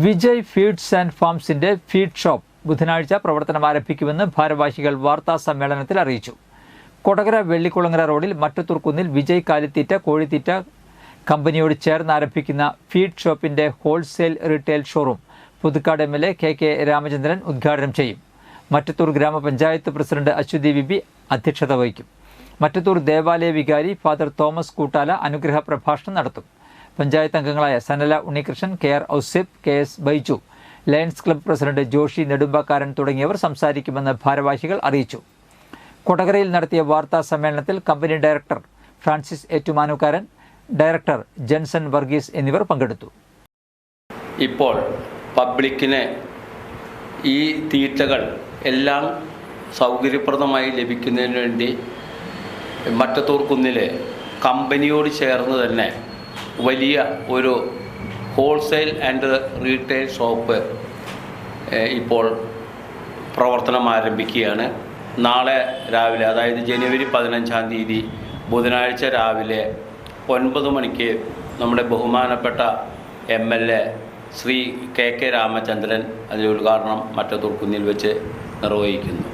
Vijay feeds and ഫാംസിന്റെ feed shop ബുധനാഴ്ച പ്രവർത്തനം ആരംഭിക്കുമെന്ന് ഭാരവാഹികൾ വാർത്താ സമ്മേളനത്തിൽ അറിയിച്ചു. കൊടകര വെള്ളിക്കുളങ്ങര റോഡിൽ മറ്റത്തൂർക്കുന്നിൽ വിജയ് കാലിത്തീറ്റ കോഴിത്തീറ്റ കമ്പനിയോട് ചേർന്ന് ആരംഭിക്കുന്ന ഫീഡ് ഷോപ്പിന്റെ wholesale retail showroom Puthukkad MLA K Ramachandran ഉദ്ഘാടനം ചെയ്യും. മറ്റത്തൂർ ഗ്രാമപഞ്ചായത്ത് പ്രസിഡന്റ് അശ്വതി ബിബി അധ്യക്ഷത വഹിക്കും. മറ്റത്തൂർ ദേവാലയ വികാരി ഫാദർ തോമസ് കൂട്ടാല അനുഗ്രഹ പ്രഭാഷണം നടത്തും. പഞ്ചായത്ത് അംഗങ്ങളായ Sanala Unnikrishnan, KR Ouseph, KS Baiju, lions club president Joshi Nedumbakkaran തുടങ്ങിയവർ സംസാരിക്കുമെന്ന് ഭാരവാഹികൾ അറിയിച്ചു. കൊടകരയിൽ നടത്തിയ വാർത്താ സമ്മേളനത്തിൽ company director Francis Ettumanookkaran, director Jenson Varghese എന്നിവർ പങ്കെടുത്തു. ഇപ്പോൾ പബ്ലിക്കിന് ഈ തീറ്റകൾ എല്ലാം സൗകര്യപ്രദമായി ലഭിക്കുന്നതിന് വേണ്ടി മറ്റത്തൂർ കുന്നിലെ കമ്പനിയോട് ചേർന്ന് തന്നെ വലിയ ഒരു ഹോൾസെയിൽ ആൻഡ് റീറ്റെയിൽ ഷോപ്പ് ഇപ്പോൾ പ്രവർത്തനം ആരംഭിക്കുകയാണ്. നാളെ രാവിലെ, അതായത് ജനുവരി 15-ാം തീയതി ബുധനാഴ്ച രാവിലെ 9 മണിക്ക് നമ്മുടെ ബഹുമാനപ്പെട്ട MLA ശ്രീ കെ രാമചന്ദ്രൻ അതിൻ്റെ ഉദ്ഘാടനം മറ്റത്തൂർ കുന്നിൽ വെച്ച് നിർവഹിക്കുന്നു.